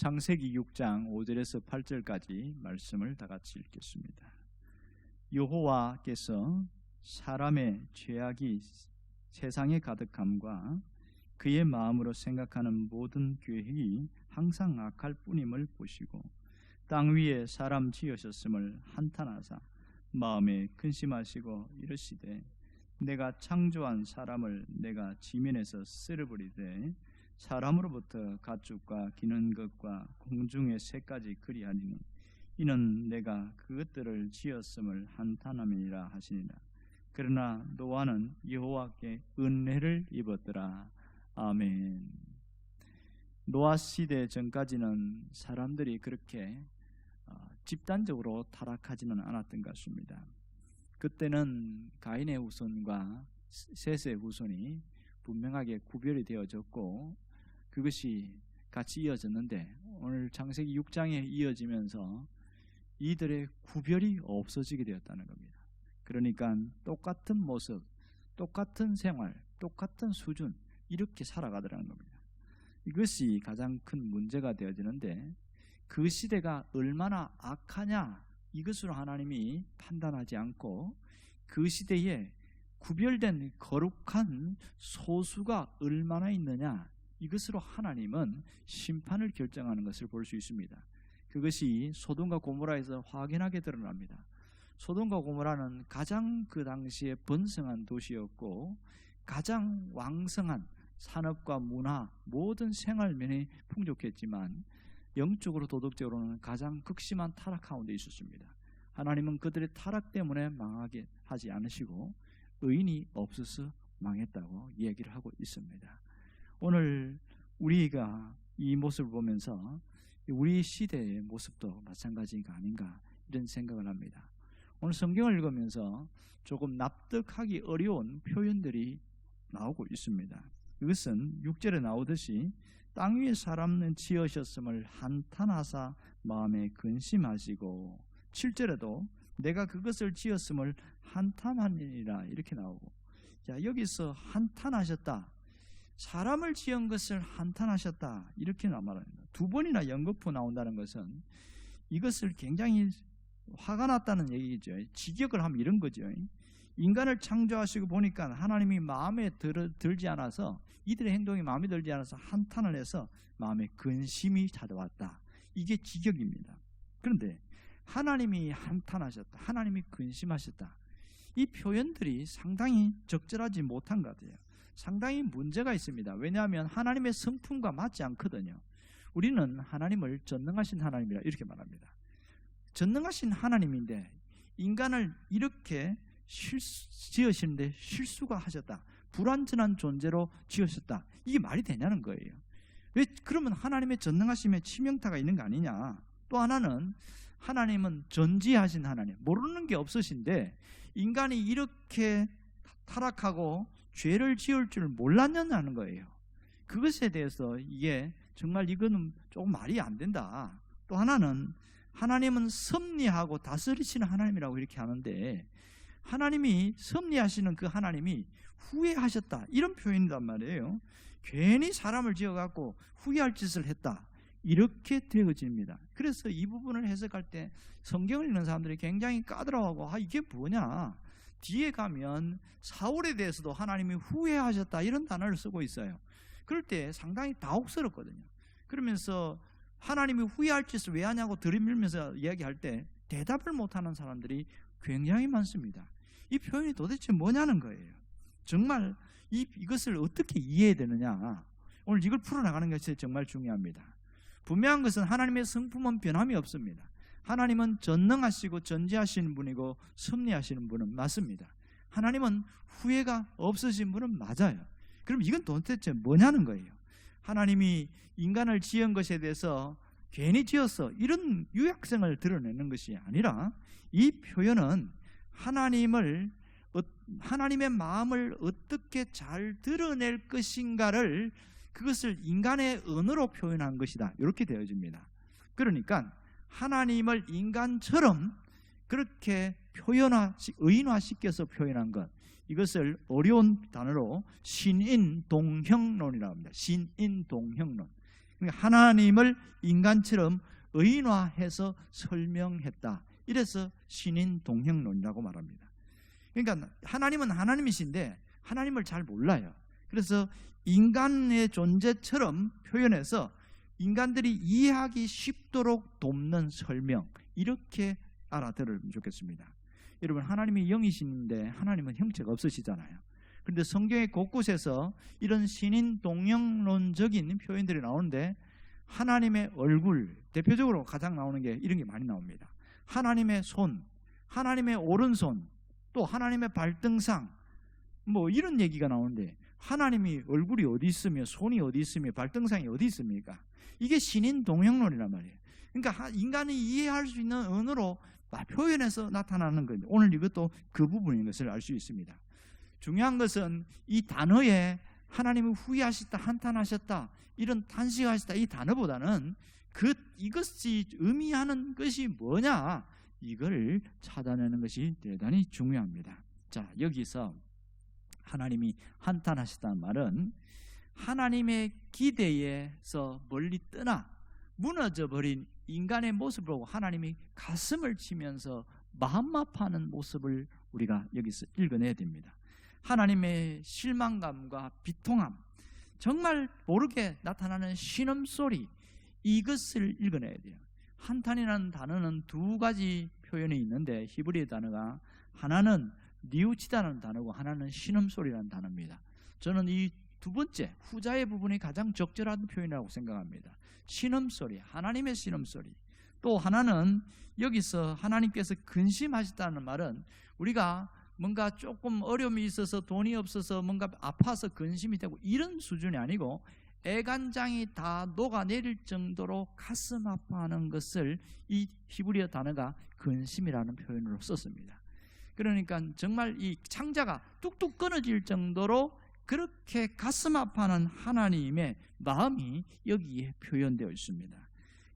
창세기 6장 5절에서 8절까지 말씀을 다 같이 읽겠습니다. 여호와께서 사람의 죄악이 세상에 가득함과 그의 마음으로 생각하는 모든 계획이 항상 악할 뿐임을 보시고 땅 위에 사람 지으셨음을 한탄하사 마음에 근심하시고 이르시되 내가 창조한 사람을 내가 지면에서 쓸어버리되 사람으로부터 가축과 기는 것과 공중의 새까지 그리하리니 이는 내가 그것들을 지었음을 한탄함이니라 하시니라. 그러나 노아는 여호와께 은혜를 입었더라. 아멘. 노아 시대 전까지는 사람들이 그렇게 집단적으로 타락하지는 않았던 것 같습니다. 그때는 가인의 후손과 셋의 후손이 분명하게 구별이 되어졌고 그것이 같이 이어졌는데 오늘 창세기 6장에 이어지면서 이들의 구별이 없어지게 되었다는 겁니다. 그러니까 똑같은 모습, 똑같은 생활, 똑같은 수준 이렇게 살아가더라는 겁니다. 이것이 가장 큰 문제가 되어지는데 그 시대가 얼마나 악하냐 이것으로 하나님이 판단하지 않고 그 시대에 구별된 거룩한 소수가 얼마나 있느냐 이것으로 하나님은 심판을 결정하는 것을 볼 수 있습니다. 그것이 소돔과 고모라에서 확연하게 드러납니다. 소돔과 고모라는 가장 그 당시에 번성한 도시였고 가장 왕성한 산업과 문화 모든 생활면이 풍족했지만 영적으로 도덕적으로는 가장 극심한 타락 가운데 있었습니다. 하나님은 그들의 타락 때문에 망하게 하지 않으시고 의인이 없어서 망했다고 얘기를 하고 있습니다. 오늘 우리가 이 모습을 보면서 우리 시대의 모습도 마찬가지가 아닌가 이런 생각을 합니다. 오늘 성경을 읽으면서 조금 납득하기 어려운 표현들이 나오고 있습니다. 이것은 6절에 나오듯이 땅 위에 사람은 지으셨음을 한탄하사 마음에 근심하시고 7절에도 내가 그것을 지었음을 한탄하니라 이렇게 나오고 자 여기서 한탄하셨다 사람을 지은 것을 한탄하셨다 이렇게 말합니다. 두 번이나 연거푸 나온다는 것은 이것을 굉장히 화가 났다는 얘기죠. 직역을 하면 이런 거죠. 인간을 창조하시고 보니까 하나님이 마음에 들지 않아서 이들의 행동이 마음에 들지 않아서 한탄을 해서 마음에 근심이 찾아왔다. 이게 직역입니다. 그런데 하나님이 한탄하셨다. 하나님이 근심하셨다. 이 표현들이 상당히 적절하지 못한 것 같아요. 상당히 문제가 있습니다. 왜냐하면 하나님의 성품과 맞지 않거든요. 우리는 하나님을 전능하신 하나님이라 이렇게 말합니다. 전능하신 하나님인데 인간을 이렇게 지으시는데 실수가 하셨다. 불완전한 존재로 지으셨다. 이게 말이 되냐는 거예요. 왜 그러면 하나님의 전능하심에 치명타가 있는 거 아니냐. 또 하나는 하나님은 전지하신 하나님, 모르는 게 없으신데 인간이 이렇게 타락하고 죄를 지을 줄 몰랐냐는 거예요. 그것에 대해서 이게 정말 이거는 조금 말이 안 된다. 또 하나는 하나님은 섭리하고 다스리시는 하나님이라고 이렇게 하는데 하나님이 섭리하시는 그 하나님이 후회하셨다 이런 표현이란 말이에요. 괜히 사람을 지어갖고 후회할 짓을 했다 이렇게 되어집니다. 그래서 이 부분을 해석할 때 성경을 읽는 사람들이 굉장히 까다로워하고 이게 뭐냐 뒤에 가면 사울에 대해서도 하나님이 후회하셨다 이런 단어를 쓰고 있어요. 그럴 때 상당히 당혹스럽거든요. 그러면서 하나님이 후회할 짓을 왜 하냐고 들이밀면서 이야기할 때 대답을 못하는 사람들이 굉장히 많습니다. 이 표현이 도대체 뭐냐는 거예요. 정말 이것을 어떻게 이해해야 되느냐 오늘 이걸 풀어나가는 것이 정말 중요합니다. 분명한 것은 하나님의 성품은 변함이 없습니다. 하나님은 전능하시고 전지하시는 분이고 섭리하시는 분은 맞습니다. 하나님은 후회가 없으신 분은 맞아요. 그럼 이건 도대체 뭐냐는 거예요. 하나님이 인간을 지은 것에 대해서 괜히 지었어 이런 유약성을 드러내는 것이 아니라 이 표현은 하나님의 마음을 어떻게 잘 드러낼 것인가를 그것을 인간의 언어로 표현한 것이다 이렇게 되어집니다. 그러니까 하나님을 인간처럼 그렇게 의인화시켜서 표현한 것 이것을 어려운 단어로 신인동형론이라고 합니다. 신인동형론 그러니까 하나님을 인간처럼 의인화해서 설명했다. 이래서 신인 동형론이라고 말합니다. 그러니까 하나님은 하나님이신데 하나님을 잘 몰라요. 그래서 인간의 존재처럼 표현해서 인간들이 이해하기 쉽도록 돕는 설명, 이렇게 알아들으면 좋겠습니다. 여러분, 하나님이 영이신데 하나님은 형체가 없으시잖아요. 그런데 성경의 곳곳에서 이런 신인 동형론적인 표현들이 나오는데 하나님의 얼굴, 대표적으로 가장 나오는 게 이런 게 많이 나옵니다. 하나님의 손, 하나님의 오른손, 또 하나님의 발등상, 뭐 이런 얘기가 나오는데 하나님이 얼굴이 어디 있으며 손이 어디 있으며 발등상이 어디 있습니까? 이게 신인 동형론이란 말이에요. 그러니까 인간이 이해할 수 있는 언어로 표현해서 나타나는 건데 오늘 이것도 그 부분인 것을 알 수 있습니다. 중요한 것은 이 단어에 하나님을 후회하셨다, 한탄하셨다, 이런 탄식하셨다 이 단어보다는 이것이 의미하는 것이 뭐냐, 이걸 찾아내는 것이 대단히 중요합니다. 자, 여기서 하나님이 한탄하셨다는 말은 하나님의 기대에서 멀리 떠나 무너져버린 인간의 모습을 보고 하나님이 가슴을 치면서 마음 아파하는 모습을 우리가 여기서 읽어내야 됩니다. 하나님의 실망감과 비통함, 정말 모르게 나타나는 신음소리, 이것을 읽어내야 돼요. 한탄이라는 단어는 두 가지 표현이 있는데 히브리 단어가 하나는 니우치다라는 단어고 하나는 신음소리라는 단어입니다. 저는 이 두 번째 후자의 부분이 가장 적절한 표현이라고 생각합니다. 신음소리, 하나님의 신음소리. 또 하나는 여기서 하나님께서 근심하셨다는 말은 우리가 뭔가 조금 어려움이 있어서 돈이 없어서 뭔가 아파서 근심이 되고 이런 수준이 아니고 애간장이 다 녹아내릴 정도로 가슴 아파하는 것을 이 히브리어 단어가 근심이라는 표현으로 썼습니다. 그러니까 정말 이 창자가 뚝뚝 끊어질 정도로 그렇게 가슴 아파하는 하나님의 마음이 여기에 표현되어 있습니다.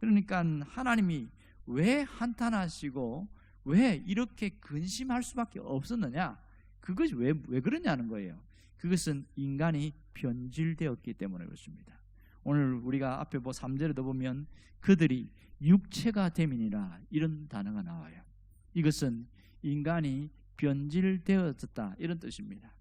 그러니까 하나님이 왜 한탄하시고 왜 이렇게 근심할 수밖에 없었느냐, 그것이 왜 그러냐는 거예요. 그것은 인간이 변질되었기 때문에 그렇습니다. 오늘 우리가 앞에 3절에도 보면 그들이 육체가 됨이니라 이런 단어가 나와요. 이것은 인간이 변질되어졌다 이런 뜻입니다.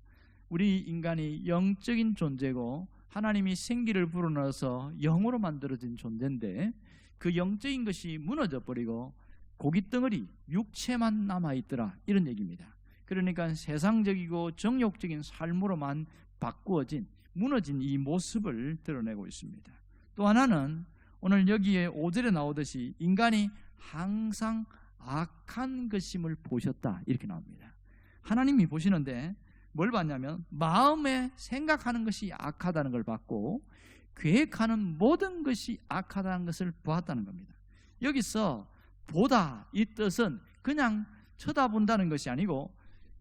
우리 인간이 영적인 존재고 하나님이 생기를 불어넣어서 영으로 만들어진 존재인데 그 영적인 것이 무너져 버리고 고깃덩어리 육체만 남아있더라 이런 얘기입니다. 그러니까 세상적이고 정욕적인 삶으로만 바꾸어진 무너진 이 모습을 드러내고 있습니다. 또 하나는 오늘 여기에 5절에 나오듯이 인간이 항상 악한 것임을 보셨다 이렇게 나옵니다. 하나님이 보시는데 뭘 봤냐면 마음에 생각하는 것이 악하다는 걸 봤고 계획하는 모든 것이 악하다는 것을 보았다는 겁니다. 여기서 보다 이 뜻은 그냥 쳐다본다는 것이 아니고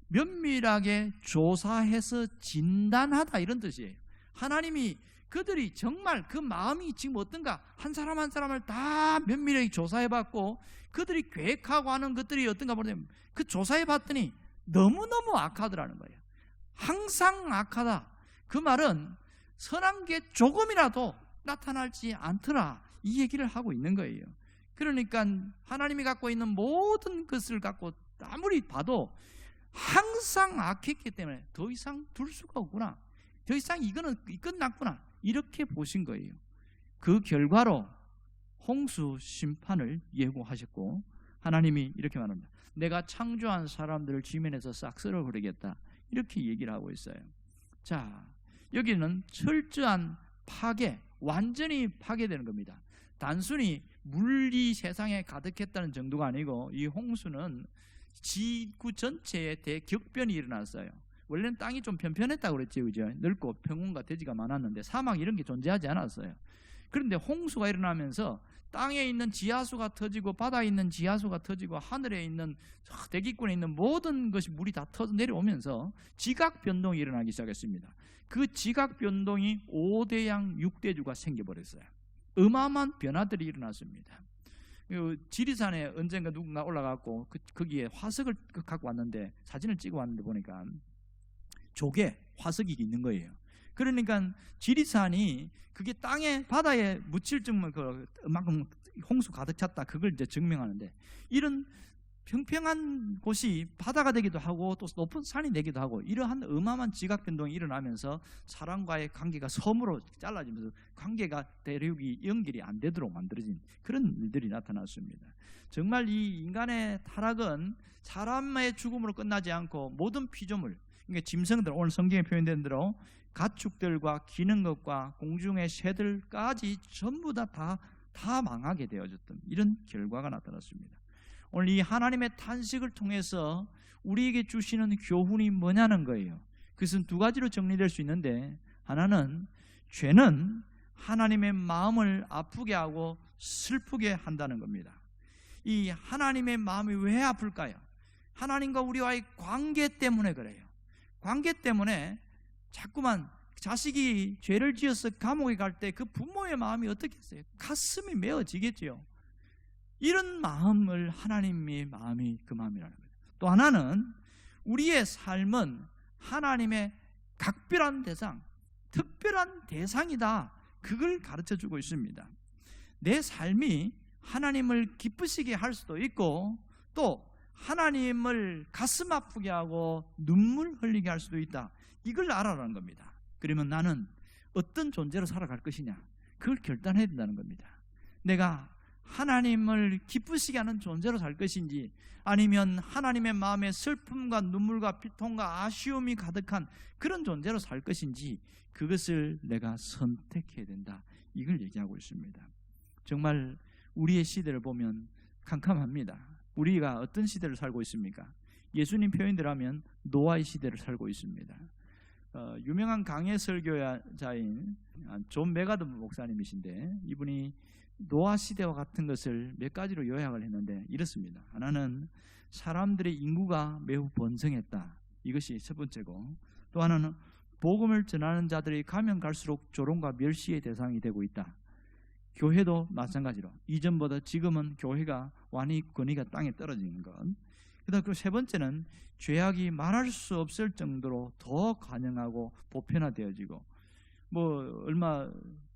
면밀하게 조사해서 진단하다 이런 뜻이에요. 하나님이 그들이 정말 그 마음이 지금 어떤가 한 사람 한 사람을 다 면밀하게 조사해봤고 그들이 계획하고 하는 것들이 어떤가 보면 그 조사해봤더니 너무너무 악하더라는 거예요. 항상 악하다. 그 말은 선한 게 조금이라도 나타나지 않더라 이 얘기를 하고 있는 거예요. 그러니까 하나님이 갖고 있는 모든 것을 갖고 아무리 봐도 항상 악했기 때문에 더 이상 둘 수가 없구나, 더 이상 이거는 끝났구나 이렇게 보신 거예요. 그 결과로 홍수 심판을 예고하셨고 하나님이 이렇게 말합니다. 내가 창조한 사람들을 지면에서 싹 쓸어버리겠다 이렇게 얘기를 하고 있어요. 자, 여기는 철저한 파괴, 완전히 파괴되는 겁니다. 단순히 물이 세상에 가득했다는 정도가 아니고 이 홍수는 지구 전체에 대격변이 일어났어요. 원래는 땅이 좀 편편했다고 그랬지, 그죠? 넓고 평원과 대지가 많았는데 사막 이런 게 존재하지 않았어요. 그런데 홍수가 일어나면서 땅에 있는 지하수가 터지고 바다에 있는 지하수가 터지고 하늘에 있는 대기권에 있는 모든 것이 물이 다 터져 내려오면서 지각 변동이 일어나기 시작했습니다. 그 지각 변동이 5대양 6대주가 생겨버렸어요. 어마어마한 변화들이 일어났습니다. 지리산에 언젠가 누군가 올라가고 거기에 화석을 갖고 왔는데 사진을 찍어 왔는데 보니까 조개 화석이 있는 거예요. 그러니까 지리산이 그게 땅에 바다에 묻힐 정도면 그만큼 홍수 가득 찼다, 그걸 이제 증명하는데, 이런 평평한 곳이 바다가 되기도 하고 또 높은 산이 되기도 하고, 이러한 어마어마한 지각 변동이 일어나면서 사람과의 관계가 섬으로 잘라지면서 관계가 대륙이 연결이 안 되도록 만들어진 그런 일들이 나타났습니다. 정말 이 인간의 타락은 사람의 죽음으로 끝나지 않고 모든 피조물, 그러니까 짐승들, 오늘 성경에 표현된 대로 가축들과 기는 것과 공중의 새들까지 전부 다 망하게 되어졌던 이런 결과가 나타났습니다. 오늘 이 하나님의 탄식을 통해서 우리에게 주시는 교훈이 뭐냐는 거예요. 그것은 두 가지로 정리될 수 있는데, 하나는 죄는 하나님의 마음을 아프게 하고 슬프게 한다는 겁니다. 이 하나님의 마음이 왜 아플까요? 하나님과 우리와의 관계 때문에 그래요. 관계 때문에 자꾸만 자식이 죄를 지어서 감옥에 갈 때 그 부모의 마음이 어떻게 했어요? 가슴이 메어지겠죠. 이런 마음을 하나님의 마음이 그 마음이라는 거예요. 또 하나는 우리의 삶은 하나님의 각별한 대상, 특별한 대상이다, 그걸 가르쳐주고 있습니다. 내 삶이 하나님을 기쁘시게 할 수도 있고 또 하나님을 가슴 아프게 하고 눈물 흘리게 할 수도 있다, 이걸 알아라는 겁니다. 그러면 나는 어떤 존재로 살아갈 것이냐, 그걸 결단해야 된다는 겁니다. 내가 하나님을 기쁘시게 하는 존재로 살 것인지, 아니면 하나님의 마음에 슬픔과 눈물과 비통과 아쉬움이 가득한 그런 존재로 살 것인지, 그것을 내가 선택해야 된다, 이걸 얘기하고 있습니다. 정말 우리의 시대를 보면 캄캄합니다. 우리가 어떤 시대를 살고 있습니까? 예수님 표현대로 하면 노아의 시대를 살고 있습니다. 유명한 강해 설교자인 존 메가더 목사님이신데, 이분이 노아 시대와 같은 것을 몇 가지로 요약을 했는데 이렇습니다. 하나는 사람들의 인구가 매우 번성했다, 이것이 첫 번째고, 또 하나는 복음을 전하는 자들이 가면 갈수록 조롱과 멸시의 대상이 되고 있다. 교회도 마찬가지로 이전보다 지금은 교회가 완히 권위가 땅에 떨어지는 것. 그다음 그 세 번째는 죄악이 말할 수 없을 정도로 더 관영하고 보편화되어지고, 얼마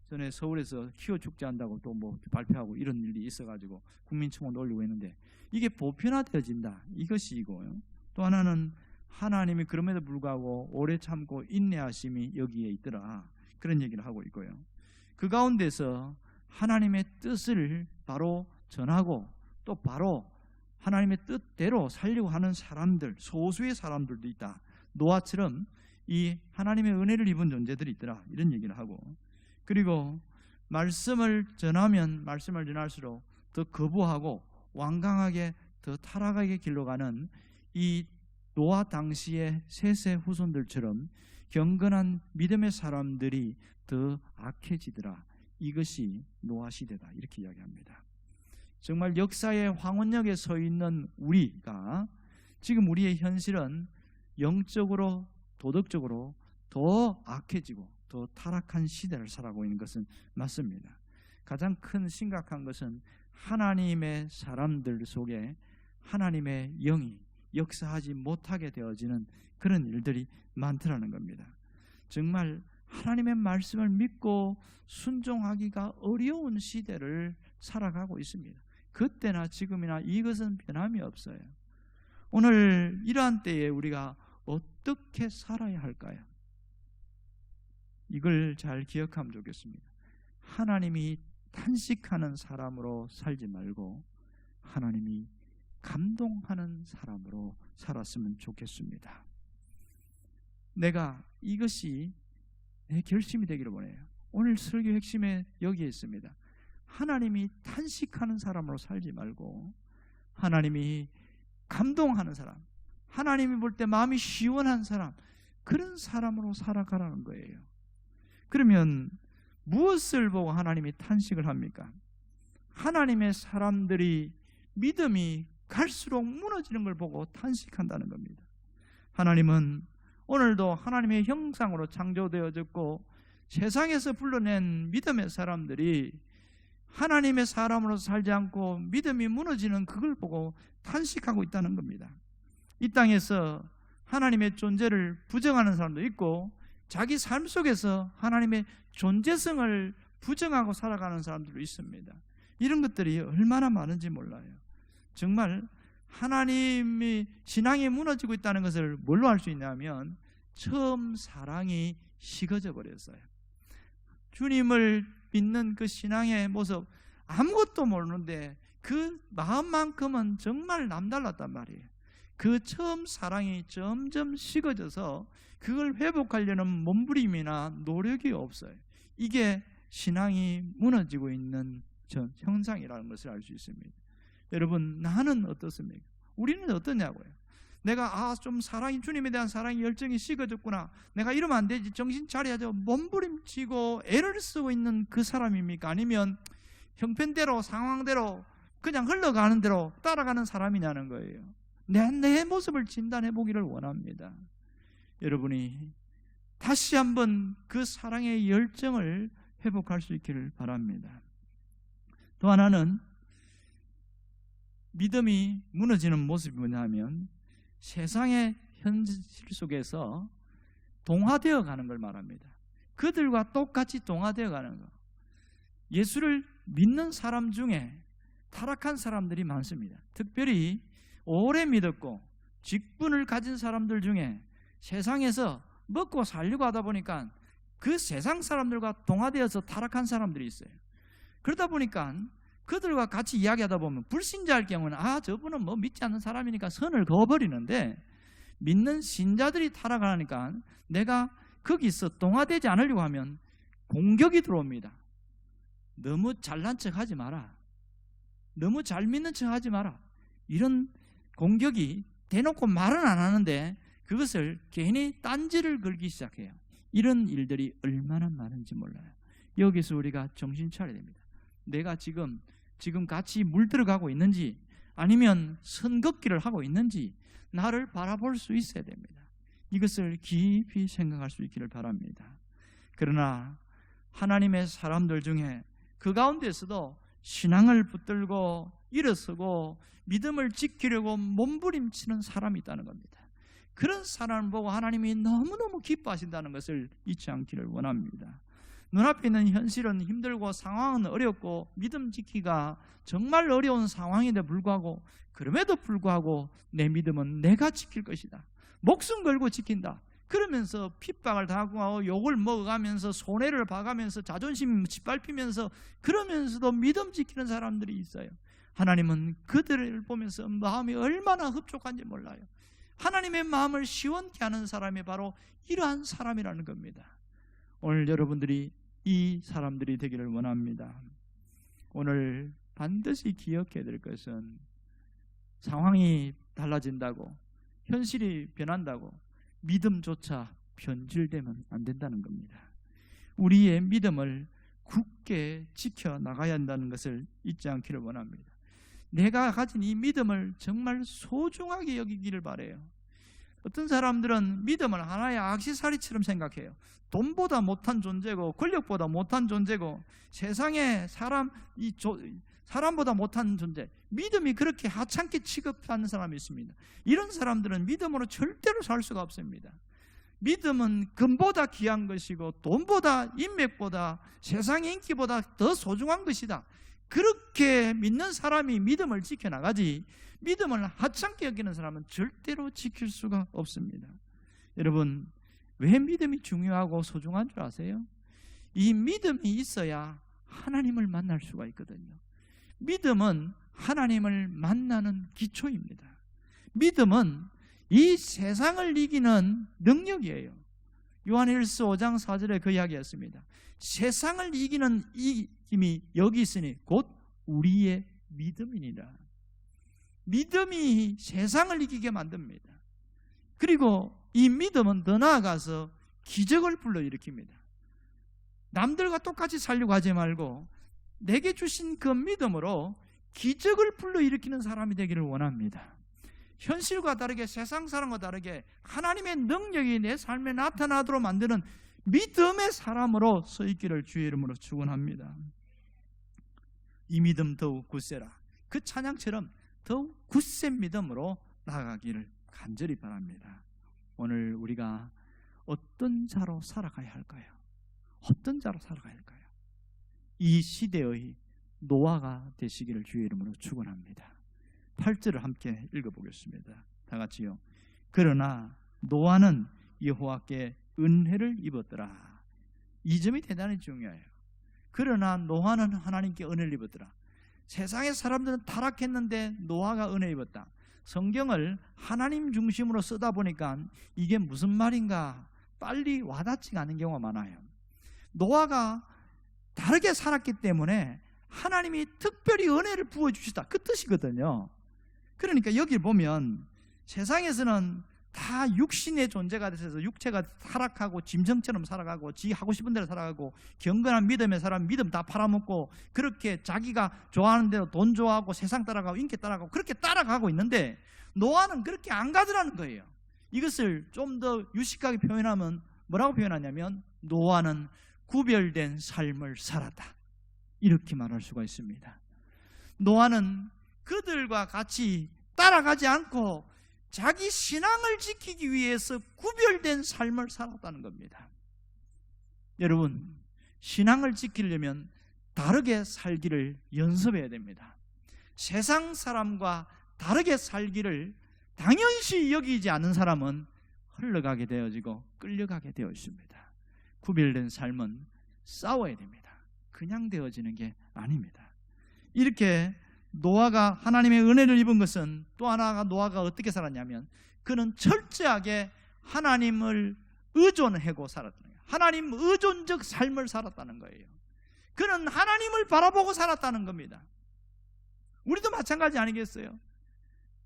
전에 서울에서 키워 축제한다고 또 발표하고 이런 일이 있어가지고 국민청원 올리고 있는데, 이게 보편화되어진다, 이것이고요. 또 하나는 하나님이 그럼에도 불구하고 오래 참고 인내하심이 여기에 있더라, 그런 얘기를 하고 있고요. 그 가운데서 하나님의 뜻을 바로 전하고 또 바로 하나님의 뜻대로 살려고 하는 사람들, 소수의 사람들도 있다. 노아처럼 이 하나님의 은혜를 입은 존재들이 있더라, 이런 얘기를 하고, 그리고 말씀을 전하면 말씀을 전할수록 더 거부하고 완강하게 더 타락하게 길로 가는 이 노아 당시의 셋의 후손들처럼 경건한 믿음의 사람들이 더 악해지더라, 이것이 노아 시대다, 이렇게 이야기합니다. 정말 역사의 황혼역에 서 있는 우리가 지금 우리의 현실은 영적으로 도덕적으로 더 악해지고 더 타락한 시대를 살아가고 있는 것은 맞습니다. 가장 큰 심각한 것은 하나님의 사람들 속에 하나님의 영이 역사하지 못하게 되어지는 그런 일들이 많더라는 겁니다. 정말 하나님의 말씀을 믿고 순종하기가 어려운 시대를 살아가고 있습니다. 그때나 지금이나 이것은 변함이 없어요. 오늘 이러한 때에 우리가 어떻게 살아야 할까요? 이걸 잘 기억하면 좋겠습니다. 하나님이 탄식하는 사람으로 살지 말고 하나님이 감동하는 사람으로 살았으면 좋겠습니다. 내가 이것이 내 결심이 되기를 원해요. 오늘 설교 핵심에 여기에 있습니다. 하나님이 탄식하는 사람으로 살지 말고 하나님이 감동하는 사람, 하나님이 볼 때 마음이 시원한 사람, 그런 사람으로 살아가라는 거예요. 그러면 무엇을 보고 하나님이 탄식을 합니까? 하나님의 사람들이 믿음이 갈수록 무너지는 걸 보고 탄식한다는 겁니다. 하나님은 오늘도 하나님의 형상으로 창조되어졌고 세상에서 불러낸 믿음의 사람들이 하나님의 사람으로 살지 않고 믿음이 무너지는 그걸 보고 탄식하고 있다는 겁니다. 이 땅에서 하나님의 존재를 부정하는 사람도 있고 자기 삶 속에서 하나님의 존재성을 부정하고 살아가는 사람들도 있습니다. 이런 것들이 얼마나 많은지 몰라요. 정말 하나님이 신앙이 무너지고 있다는 것을 뭘로 알 수 있냐면 처음 사랑이 식어져 버렸어요. 주님을 믿는 그 신앙의 모습, 아무것도 모르는데 그 마음만큼은 정말 남달랐단 말이에요. 그 처음 사랑이 점점 식어져서 그걸 회복하려는 몸부림이나 노력이 없어요. 이게 신앙이 무너지고 있는 현상이라는 것을 알 수 있습니다. 여러분, 나는 어떻습니까? 우리는 어떠냐고요? 내가 좀 사랑이, 주님에 대한 사랑이, 열정이 식어졌구나, 내가 이러면 안 되지, 정신 차려야죠, 몸부림치고 애를 쓰고 있는 그 사람입니까? 아니면 형편대로 상황대로 그냥 흘러가는 대로 따라가는 사람이냐는 거예요. 내 모습을 진단해 보기를 원합니다. 여러분이 다시 한번 그 사랑의 열정을 회복할 수 있기를 바랍니다. 또 하나는 믿음이 무너지는 모습이 뭐냐면 세상의 현실 속에서 동화되어 가는 걸 말합니다. 그들과 똑같이 동화되어 가는 거. 예수를 믿는 사람 중에 타락한 사람들이 많습니다. 특별히 오래 믿었고 직분을 가진 사람들 중에 세상에서 먹고 살려고 하다 보니까 그 세상 사람들과 동화되어서 타락한 사람들이 있어요. 그러다 보니까 그들과 같이 이야기하다 보면 불신자일 경우는 저분은 뭐 믿지 않는 사람이니까 선을 그어버리는데, 믿는 신자들이 타락하니까 내가 거기서 동화되지 않으려고 하면 공격이 들어옵니다. 너무 잘난 척하지 마라, 너무 잘 믿는 척하지 마라, 이런 공격이 대놓고 말은 안 하는데 그것을 괜히 딴지를 걸기 시작해요. 이런 일들이 얼마나 많은지 몰라요. 여기서 우리가 정신 차려야 됩니다. 내가 지금 같이 물들어가고 있는지 아니면 선긋기를 하고 있는지 나를 바라볼 수 있어야 됩니다. 이것을 깊이 생각할 수 있기를 바랍니다. 그러나 하나님의 사람들 중에 그 가운데서도 신앙을 붙들고 일어서고 믿음을 지키려고 몸부림치는 사람이 있다는 겁니다. 그런 사람을 보고 하나님이 너무너무 기뻐하신다는 것을 잊지 않기를 원합니다. 눈앞에 있는 현실은 힘들고 상황은 어렵고 믿음 지키기가 정말 어려운 상황인데 불구하고, 그럼에도 불구하고 내 믿음은 내가 지킬 것이다, 목숨 걸고 지킨다, 그러면서 핍박을 당하고 욕을 먹어가면서 손해를 봐가면서 자존심 짓밟히면서 그러면서도 믿음 지키는 사람들이 있어요. 하나님은 그들을 보면서 마음이 얼마나 흡족한지 몰라요. 하나님의 마음을 시원케 하는 사람이 바로 이러한 사람이라는 겁니다. 오늘 여러분들이 이 사람들이 되기를 원합니다. 오늘 반드시 기억해야 될 것은 상황이 달라진다고, 현실이 변한다고 믿음조차 변질되면 안 된다는 겁니다. 우리의 믿음을 굳게 지켜나가야 한다는 것을 잊지 않기를 원합니다. 내가 가진 이 믿음을 정말 소중하게 여기기를 바라요. 어떤 사람들은 믿음을 하나의 액세서리처럼 생각해요. 돈보다 못한 존재고 권력보다 못한 존재고 세상에 사람보다 못한 존재, 믿음이 그렇게 하찮게 취급하는 사람이 있습니다. 이런 사람들은 믿음으로 절대로 살 수가 없습니다. 믿음은 금보다 귀한 것이고 돈보다, 인맥보다, 세상의 인기보다 더 소중한 것이다. 그렇게 믿는 사람이 믿음을 지켜나가지, 믿음을 하찮게 여기는 사람은 절대로 지킬 수가 없습니다. 여러분, 왜 믿음이 중요하고 소중한 줄 아세요? 이 믿음이 있어야 하나님을 만날 수가 있거든요. 믿음은 하나님을 만나는 기초입니다. 믿음은 이 세상을 이기는 능력이에요. 요한일서 5장 4절에 그 이야기였습니다. 세상을 이기는 힘이 여기 있으니 곧 우리의 믿음이니라. 믿음이 세상을 이기게 만듭니다. 그리고 이 믿음은 더 나아가서 기적을 불러일으킵니다. 남들과 똑같이 살려고 하지 말고 내게 주신 그 믿음으로 기적을 불러일으키는 사람이 되기를 원합니다. 현실과 다르게, 세상 사람과 다르게 하나님의 능력이 내 삶에 나타나도록 만드는 믿음의 사람으로 서 있기를 주의 이름으로 축원합니다. 이 믿음 더욱 굳세라. 그 찬양처럼 더욱 굳센 믿음으로 나아가기를 간절히 바랍니다. 오늘 우리가 어떤 자로 살아가야 할까요? 어떤 자로 살아가야 할까요? 이 시대의 노아가 되시기를 주의 이름으로 축원합니다. 8절을 함께 읽어보겠습니다. 다 같이요. 그러나 노아는 여호와께 은혜를 입었더라. 이 점이 대단히 중요해요. 그러나 노아는 하나님께 은혜를 입었더라. 세상의 사람들은 타락했는데 노아가 은혜 입었다. 성경을 하나님 중심으로 쓰다 보니까 이게 무슨 말인가 빨리 와닿지가 않은 경우가 많아요. 노아가 다르게 살았기 때문에 하나님이 특별히 은혜를 부어주시다, 그 뜻이거든요. 그러니까 여기 보면 세상에서는 다 육신의 존재가 돼서 육체가 타락하고 짐승처럼 살아가고 지 하고 싶은 대로 살아가고 경건한 믿음의 사람 믿음 다 팔아먹고 그렇게 자기가 좋아하는 대로 돈 좋아하고 세상 따라가고 인기 따라가고 그렇게 따라가고 있는데 노아는 그렇게 안 가더라는 거예요. 이것을 좀 더 유식하게 표현하면 뭐라고 표현하냐면 노아는 구별된 삶을 살았다, 이렇게 말할 수가 있습니다. 노아는 그들과 같이 따라가지 않고 자기 신앙을 지키기 위해서 구별된 삶을 살았다는 겁니다. 여러분, 신앙을 지키려면 다르게 살기를 연습해야 됩니다. 세상 사람과 다르게 살기를 당연시 여기지 않는 사람은 흘러가게 되어지고 끌려가게 되어 있습니다. 구별된 삶은 싸워야 됩니다. 그냥 되어지는 게 아닙니다. 이렇게 노아가 하나님의 은혜를 입은 것은 또 하나가 노아가 어떻게 살았냐면 그는 철저하게 하나님을 의존하고 살았다는 거예요. 하나님 의존적 삶을 살았다는 거예요. 그는 하나님을 바라보고 살았다는 겁니다. 우리도 마찬가지 아니겠어요?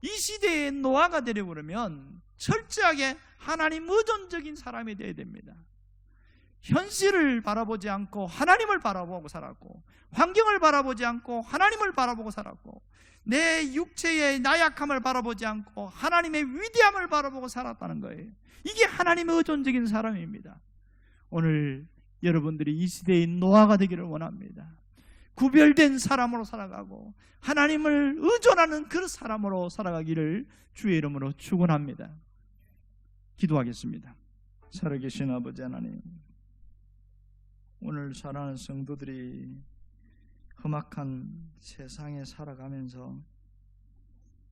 이 시대에 노아가 되려고 그러면 철저하게 하나님 의존적인 사람이 되어야 됩니다. 현실을 바라보지 않고 하나님을 바라보고 살았고, 환경을 바라보지 않고 하나님을 바라보고 살았고, 내 육체의 나약함을 바라보지 않고 하나님의 위대함을 바라보고 살았다는 거예요. 이게 하나님의 의존적인 사람입니다. 오늘 여러분들이 이 시대의 노아가 되기를 원합니다. 구별된 사람으로 살아가고 하나님을 의존하는 그 사람으로 살아가기를 주의 이름으로 축원합니다. 기도하겠습니다. 살아계신 아버지 하나님, 오늘 사랑하는 성도들이 험악한 세상에 살아가면서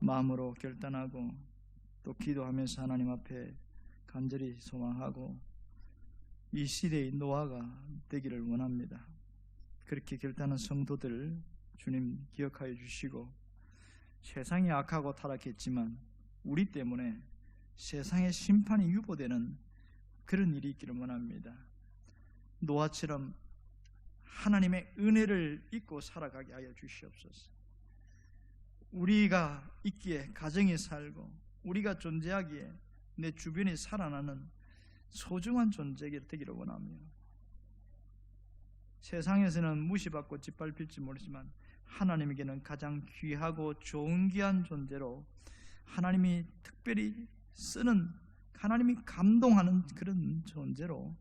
마음으로 결단하고 또 기도하면서 하나님 앞에 간절히 소망하고 이 시대의 노아가 되기를 원합니다. 그렇게 결단한 성도들 주님 기억하여 주시고, 세상이 악하고 타락했지만 우리 때문에 세상의 심판이 유보되는 그런 일이 있기를 원합니다. 노아처럼 하나님의 은혜를 잊고 살아가게 하여 주시옵소서. 우리가 있기에, 가정에 살고 우리가 존재하기에 내 주변에 살아나는 소중한 존재가 되기를 원하며, 세상에서는 무시받고 짓밟힐지 모르지만 하나님에게는 가장 귀하고 좋은 귀한 존재로 하나님이 특별히 쓰는, 하나님이 감동하는 그런 존재로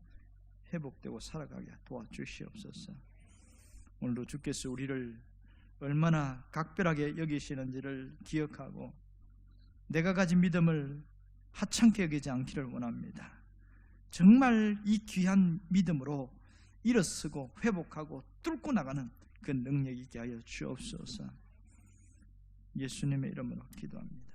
회복되고 살아가게 도와주시옵소서. 오늘도 주께서 우리를 얼마나 각별하게 여기시는지를 기억하고 내가 가진 믿음을 하찮게 여기지 않기를 원합니다. 정말 이 귀한 믿음으로 일어서고 회복하고 뚫고 나가는 그 능력이 있게 하여 주옵소서. 예수님의 이름으로 기도합니다.